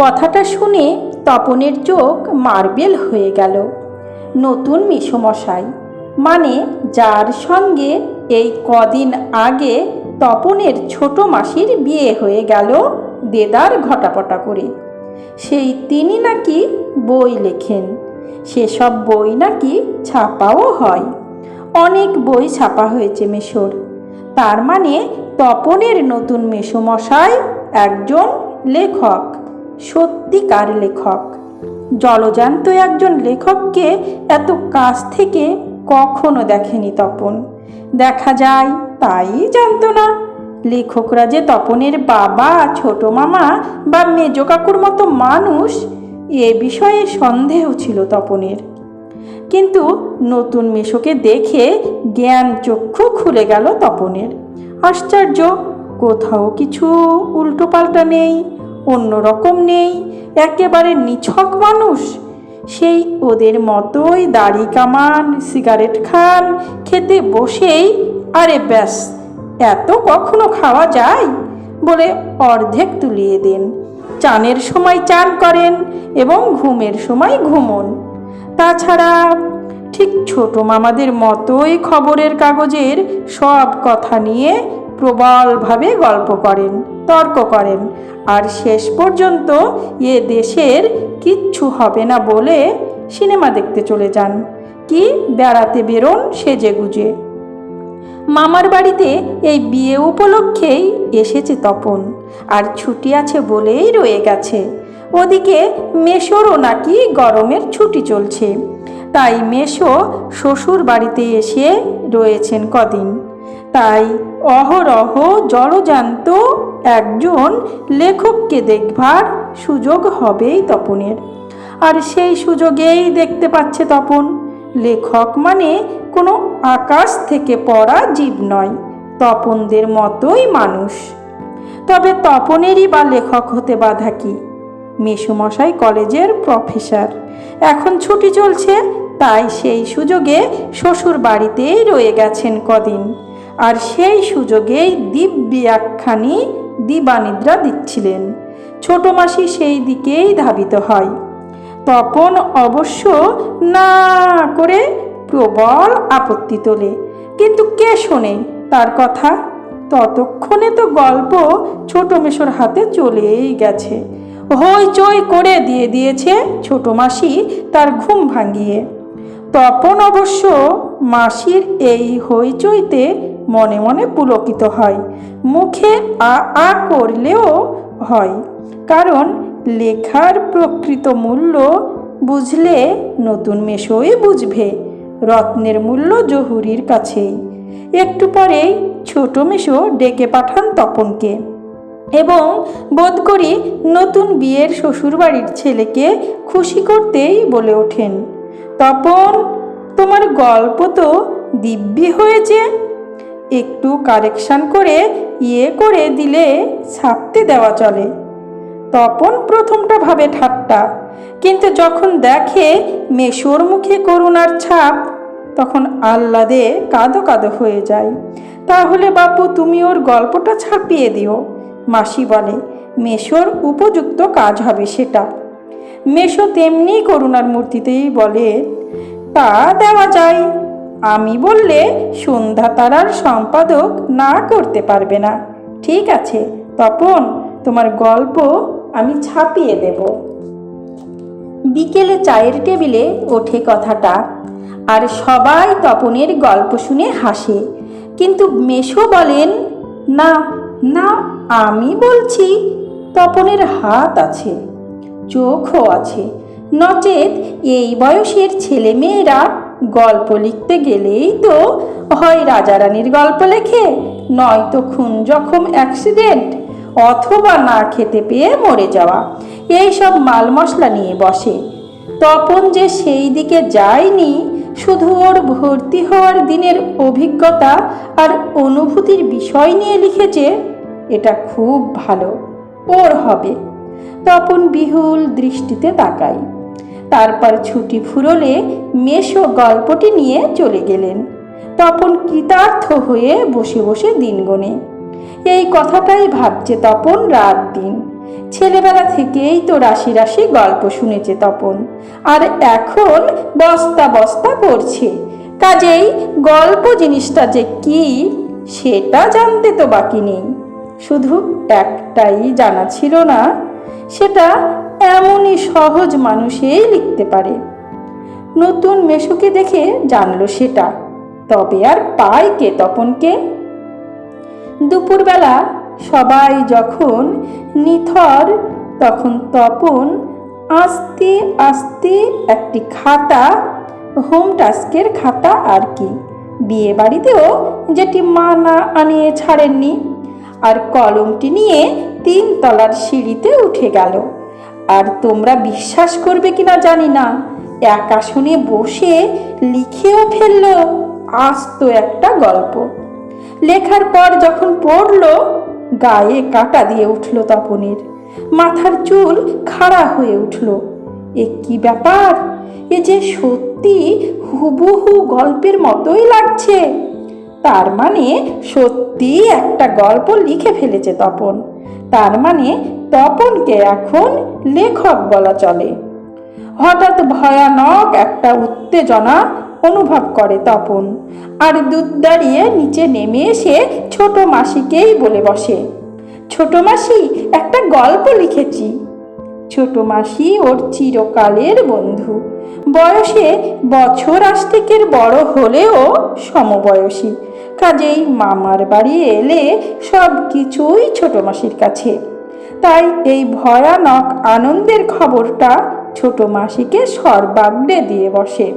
কথাটা শুনে তপনের চোখ মার্বেল হয়ে গেল। নতুন মেসোমশাই, মানে যার সঙ্গে এই কদিন আগে তপনের ছোট মাসির বিয়ে হয়ে গেল দেদার ঘটাপটা করে, সেই তিনি নাকি বই লেখেন। সেসব বই নাকি ছাপাও হয়। অনেক বই ছাপা হয়েছে মেসোর। তার মানে তপনের নতুন মেসোমশাই একজন লেখক, সত্যিকার লেখক। জলজান্ত একজন লেখককে এত কাছ থেকে কখনো দেখেনি তপন। দেখা যায় তাই জানতো না লেখকরা যে তপনের বাবা, ছোট মামা বা মেজ কাকুর মতো মানুষ, এ বিষয়ে সন্দেহ ছিল তপনের। কিন্তু নতুন মেসোকে দেখে জ্ঞান চক্ষু খুলে গেল তপনের। আশ্চর্য, কোথাও কিছু উল্টোপাল্টা নেই, অন্যরকম নেই, একেবারে নিছক মানুষ। সেই ওদের মতোই দাড়ি কামান, সিগারেট খান, খেতে বসেই আরে ব্যাস এত কখনো খাওয়া যায় বলে অর্ধেক তুলিয়ে দেন। চানের সময় চান করেন এবং ঘুমের সময় ঘুমন। তাছাড়া ঠিক ছোট মামাদের মতোই খবরের কাগজের সব কথা নিয়ে প্রবলভাবে গল্প করেন, তর্ক করেন, আর শেষ পর্যন্ত এ দেশের কিচ্ছু হবে না বলে সিনেমা দেখতে চলে যান, কি বেড়াতে বেরোন সেজেগুজে। মামার বাড়িতে এই বিয়ে উপলক্ষেই এসেছে তপন, আর ছুটি আছে বলেই রয়ে গেছে। ওদিকে মেসোরও নাকি গরমের ছুটি চলছে, তাই মেসো শ্বশুর বাড়িতে এসে রয়েছেন কদিন। তাই অহরহ জলজান্ত একজন লেখককে দেখবার সুযোগ হবেই তপনের। আর সেই সুযোগেই দেখতে পাচ্ছে তপন, লেখক মানে কোনো আকাশ থেকে পড়া জীব নয়, তপনদের মতোই মানুষ। তবে তপনেরই বা লেখক হতে বাধা কি? মেসোমশাই কলেজের প্রফেসর, এখন ছুটি চলছে, তাই সেই সুযোগে শ্বশুর বাড়িতেই রয়ে গেছেন কদিন। আর সেই সুযোগেই দিব্যি একখানি দিবানিদ্রা দিচ্ছিলেন। ছোট মাসি সেই দিকেই ধাবিত হয়। তপন অবশ্য না করে প্রবল আপত্তি তোলে, কিন্তু কে শোনে তার কথা? ততক্ষণে তো গল্প ছোট মেসোর হাতে চলেই গেছে। হইচই করে দিয়েছে ছোট মাসি তার ঘুম ভাঙিয়ে। তপন অবশ্য মাসির এই হইচইতে মনে মনে পুলকিত হয়, মুখে আ করলেও হয়। কারণ লেখার প্রকৃত মূল্য বুঝলে নতুন মেসোই বুঝবে, রত্নের মূল্য জহুরির কাছেই। একটু পরেই ছোট মেসো ডেকে পাঠান তপনকে এবং বোধ করি নতুন বিয়ের শ্বশুরবাড়ির ছেলেকে খুশি করতেই বলে ওঠেন, তপন, তোমার গল্প তো দিব্যি হয়েছে, একটু কারেকশন করে করে দিলে ছাপতে দেওয়া চলে। তপন প্রথমটা ভাবে ঠাট্টা, কিন্তু যখন দেখে মেসোর মুখে করুণার ছাপ, তখন আহ্লাদে কাঁদো কাঁদো হয়ে যায়। তাহলে বাপু তুমি ওর গল্পটা ছাপিয়ে দিও, মাসি বলে, মেসোর উপযুক্ত কাজ হবে সেটা। মেসো তেমনি করুণার মূর্তিতেই বলে, তা দেওয়া যায়। আমি বললে সন্ধ্যা তারার সম্পাদক না করতে পারবে না। ঠিক আছে তপন, তোমার গল্প আমি ছাপিয়ে দেব। বিকেলে চায়ের টেবিলে ওঠে কথাটা, আর সবাই তপনের গল্প শুনে হাসে। কিন্তু মেসো বলেন, না না, আমি বলছি। তপনের হাত আছে, চোখও আছে, নচেত এই বয়সের ছেলে মেয়েরা গল্প লিখতে গেলেই তো হয় রাজারানীর গল্প লেখে, নয়তো খুন জখম অ্যাক্সিডেন্ট, অথবা না খেতে পেয়ে মরে যাওয়া, এইসব মাল মশলা নিয়ে বসে। তপন যে সেই দিকে যায়নি, শুধু ওর ভর্তি হওয়ার দিনের অভিজ্ঞতা আর অনুভূতির বিষয় নিয়ে লিখেছে, এটা খুব ভালো, ওর হবে। তপন বিহুল দৃষ্টিতে তাকায়। তারপর ছুটি ফুরলে মেসো গল্পটি নিয়ে চলে গেলেন। তপন কৃতার্থ হয়ে বসে বসে দিন গোনে। এই কথাটাই ভাবছে তপন রাত দিন। ছেলেবেলা থেকেই তো রাশি রাশি গল্প শুনেছে তপন, আর এখন বস্তা বস্তা পড়ছে। কাজেই গল্প জিনিসটা যে কি সেটা জানতে তো বাকি নেই। শুধু একটাই জানা ছিল না, সেটা এমনই সহজ মানুষই লিখতে পারে। নতুন মেশুকে দেখে জানলো সেটা, তবে আর পায় কে তপনকে? দুপুরবেলা সবাই যখন নিথর, তখন তপন আস্তে আস্তে একটি খাতা, হোম টাস্কের খাতা আর কি, বিয়ে বাড়িতেও যেটি মা না আনিয়ে ছাড়েননি, আর কলমটি নিয়ে 3 তলার সিঁড়িতে উঠে গেল। আর তোমরা বিশ্বাস করবে কিনা জানি না, এক আসনে বসে লিখেও ফেলল আস্ত একটা গল্প। লেখার পর যখন পড়ল, গায়ে কাঁটা দিয়ে উঠল তপনের, মাথার চুল খাড়া হয়ে উঠল। এ কি ব্যাপার? এ যে সত্যি হুবহু গল্পের মতোই লাগছে। তার মানে সত্যি একটা গল্প লিখে ফেলেছে তপন। তার মানে তপনকে এখন লেখক বলা চলে। হঠাৎ ভয়ানক একটা উত্তেজনা অনুভব করে তপন, আর দুধ দাঁড়িয়ে নিচে নেমে এসে ছোট মাসিকেই বলে বসে, ছোট মাসি, একটা গল্প লিখেছি। ছোট মাসি ওর চিরকালের বন্ধু, বয়সে বছর 8 বড় হলেও সমবয়সী। কাজেই মামার বাড়ি এলে সব কিছুই ছোট মাসির কাছে। তাই এই ভয়ানক আনন্দের খবরটা ছোট মাসিকে সর্বাগ্রে দিয়ে বসে।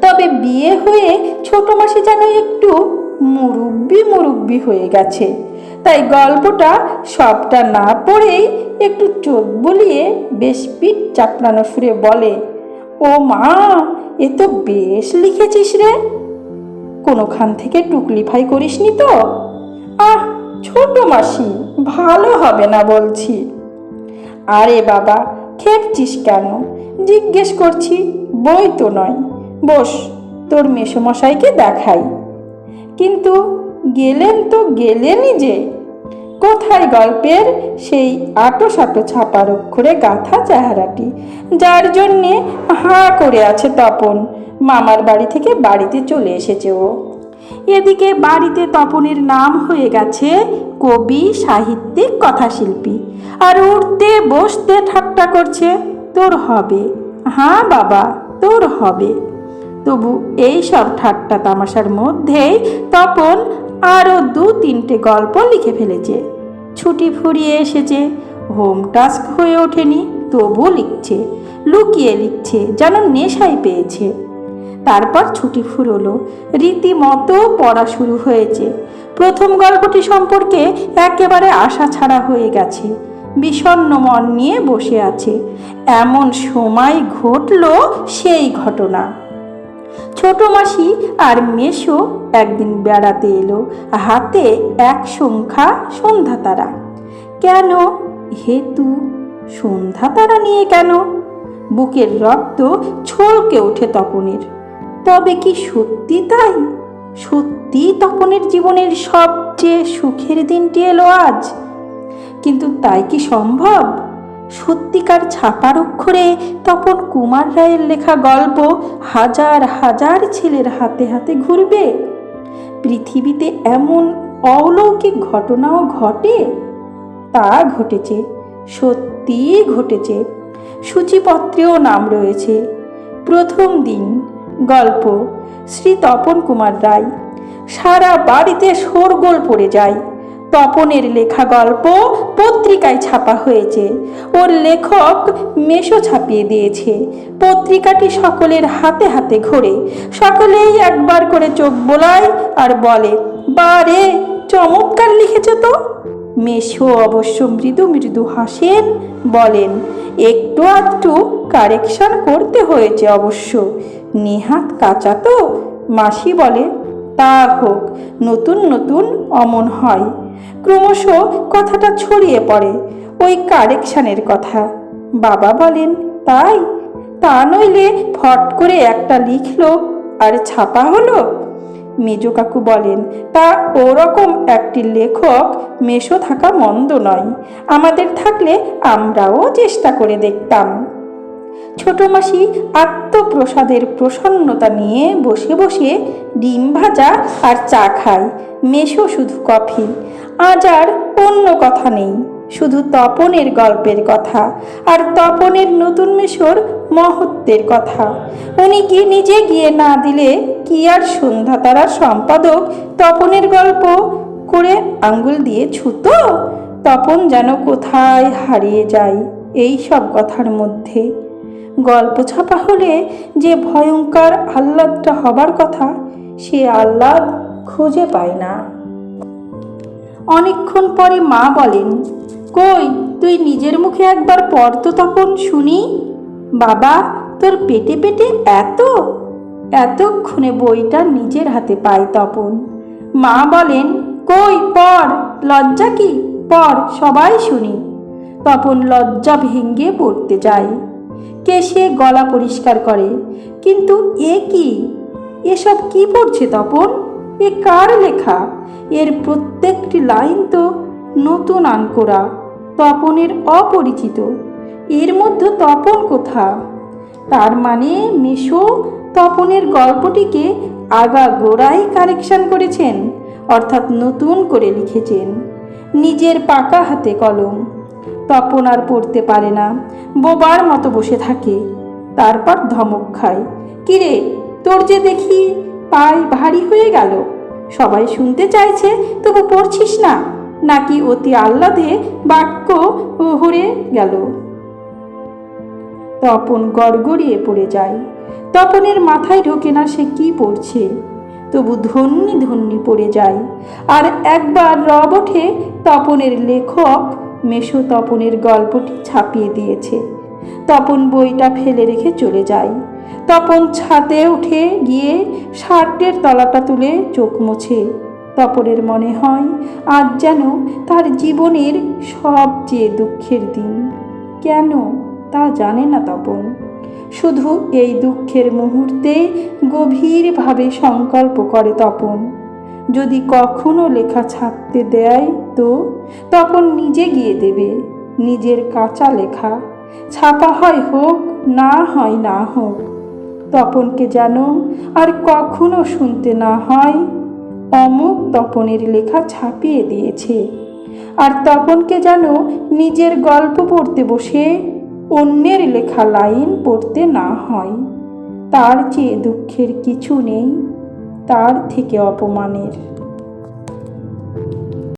তবে বিয়ে হয়ে ছোট মাসি যেন একটু মুরব্বি হয়ে গেছে। তাই গল্পটা সবটা না পড়েই একটু চোখ বুলিয়ে বেশ পিঠ চাপড়ানো সুরে বলে, ও মা, এ তো বেশ লিখেছিস রে। কোনোখান থেকে টুকলিফাই করিসনি তো? আহ ছোট মাসি, ভালো হবে না বলছি। আরে বাবা, খেপছিস কেন? জিজ্ঞেস করছি, বই তো নয়। বস, তোর মেসোমশাইকে দেখাই। কিন্তু গেলেন তো গেলেনই যে। কোথায় গল্পের সেই আটো ছাপার অক্ষরে গাঁথা চেহারাটি, যার জন্যে হাঁ করে আছে তপন? মামার বাড়ি থেকে বাড়িতে চলে এসেছে ও। এদিকে বাড়িতে তপনের নাম হয়ে গেছে কবি, সাহিত্যিক, কথাশিল্পী, আর উঠতে বসতে ঠাট্টা করছে, তোর হবে, হ্যাঁ বাবা তোর হবে। তবু এই সব ঠাট্টা তামাশার মধ্যেই তপন আরও 2-3টে গল্প লিখে ফেলেছে। ছুটি ফুরিয়ে এসেছে, হোম টাস্ক হয়ে ওঠেনি, তবু লিখছে, লুকিয়ে লিখছে, যেন নেশাই পেয়েছে। তারপর ছুটি ফুরোলো, রীতিমতো পড়া শুরু হয়েছে। প্রথম গল্পটি সম্পর্কে একেবারে আশা ছাড়া হয়ে গেছে, বিষণ্ণ মন নিয়ে বসে আছে। এমন সময় ঘটল সেই ঘটনা। ছোট মাসি আর মেসো একদিন বেড়াতে এলো, হাতে এক সংখ্যা সন্ধ্যা তারা। কেন হেতু সন্ধ্যা তারা নিয়ে কেন? বুকের রক্ত ছলকে ওঠে তপনের। তবে কি সত্যি তাই? সত্যি তপনের জীবনের সবচেয়ে সুখের দিনটি এলো আজ? কিন্তু তাই কি সম্ভব? সত্যিকার ছাপার অক্ষরে তপন কুমার রায়ের লেখা গল্প হাজার হাজার ছেলের হাতে হাতে ঘুরবে? পৃথিবীতে এমন অলৌকিক ঘটনাও ঘটে? তা ঘটেছে, সত্যিই ঘটেছে। সূচিপত্রেও নাম রয়েছে। প্রথম দিন গল্প, শ্রী তপন কুমার রায়। সারা বাড়িতে শোরগোল পড়ে যায়। তপনের লেখা গল্প পত্রিকায় ছাপা হয়েছে, ওর লেখক মেসো ছাপিয়ে দিয়েছে। পত্রিকাটি সকলের হাতে হাতে ঘোরে, সকলেই একবার করে চোখ বোলায় আর বলে, বারে চমৎকার লিখেছ তো। মেসো অবশ্য মৃদু মৃদু হাসেন, বলেন, একটু আধটু কারেকশন করতে হয়েছে অবশ্য, নেহাত কাঁচা তো। মাসি বলে, তা হোক, নতুন নতুন অমন হয়। ক্রমশ কথাটা ছড়িয়ে পড়ে ওই কারেকশানের কথা। বাবা বলেন, তাই? তা নইলে ফট করে একটা লিখলো আর ছাপা হলো। মেজ কাকু বলেন, তা ওরকম একটি লেখক মেশো থাকা মন্দ নয়, আমাদের থাকলে আমরাও চেষ্টা করে দেখতাম। ছোট মাসি আত্মপ্রসাদের প্রসন্নতা নিয়ে বসে বসে ডিম ভাজা আর চা খায়। মেশো শুধু কফি। আজ আর অন্য কথা নেই, শুধু তপনের গল্পের কথা আর তপনের নতুন মেশোর মহত্বের কথা। উনি কি নিজে গিয়ে না দিলে কি আর সন্ধ্যা তারার সম্পাদক তপনের গল্প করে আঙ্গুল দিয়ে ছুতো? তপন যেন কোথায় হারিয়ে যায় এই সব কথার মধ্যে। গল্প ছাপা হলে যে ভয়ঙ্কর আহ্লাদটা হবার কথা, সে আহ্লাদ খুঁজে পায় না। অনেকক্ষণ পরে মা বলেন, কই তুই নিজের মুখে একবার পড় তো তপন শুনি। বাবা, তোর পেটে পেটে এতক্ষণে বইটা নিজের হাতে পায় তপন। মা বলেন, কই পড়, লজ্জা কি, পড়, সবাই শুনি। তপন লজ্জা ভেঙে পড়তে যায়। কেশে গলা পরিষ্কার করে, কিন্তু এ কি, এসব কি পড়ছে তপন? এ কার লেখা? এর প্রত্যেকটি লাইন তো নতুন আনকোরা, তপনের অপরিচিত। এর মধ্যে তপন কোথা? তার মানে মেশো তপনের গল্পটিকে আগাগোড়াই কারেকশন করেছেন, অর্থাৎ নতুন করে লিখেছেন, নিজের পাকা হাতে কলম। তপন আর পড়তে পারে না, বোবার মতো বসে থাকে। তারপর ধমক খায়, কিরে, তোর যে দেখি পায় ভারী হয়ে গেল, সবাই শুনতে চাইছে তবু পড়ছিস না, নাকি অতি আহ্লাদে বাক্য হরে গেল? তপন গড়গড়িয়ে পড়ে যায়। তপনের মাথায় ঢোকে না সে কি পড়ছে, তবু ধন্যি ধন্যি পড়ে যায়। আর একবার রব ওঠে, তপনের লেখক মেশো তপনের গল্পটি ছাপিয়ে দিয়েছে। তপন বইটা ফেলে রেখে চলে যায়। তপন ছাদে উঠে গিয়ে শার্টের তলাটা তুলে চোখ মোছে। তপনের মনে হয় আজ যেন তার জীবনের সবচেয়ে দুঃখের দিন। কেন তা জানে না তপন, শুধু এই দুঃখের মুহূর্তে গভীরভাবে সংকল্প করে তপন, যদি কখনো লেখা ছাপতে দেয় তো তপন নিজে গিয়ে দেবে নিজের কাঁচা লেখা। ছাপা হয় হোক, না হয় না হোক, তপনকে যেন আর কখনো শুনতে না হয় অমুক তপনের লেখা ছাপিয়ে দিয়েছে। আর তপনকে যেন নিজের গল্প পড়তে বসে অন্যের লেখা লাইন পড়তে না হয়। তার চেয়ে দুঃখের কিছু নেই, তার থেকে অপমানের।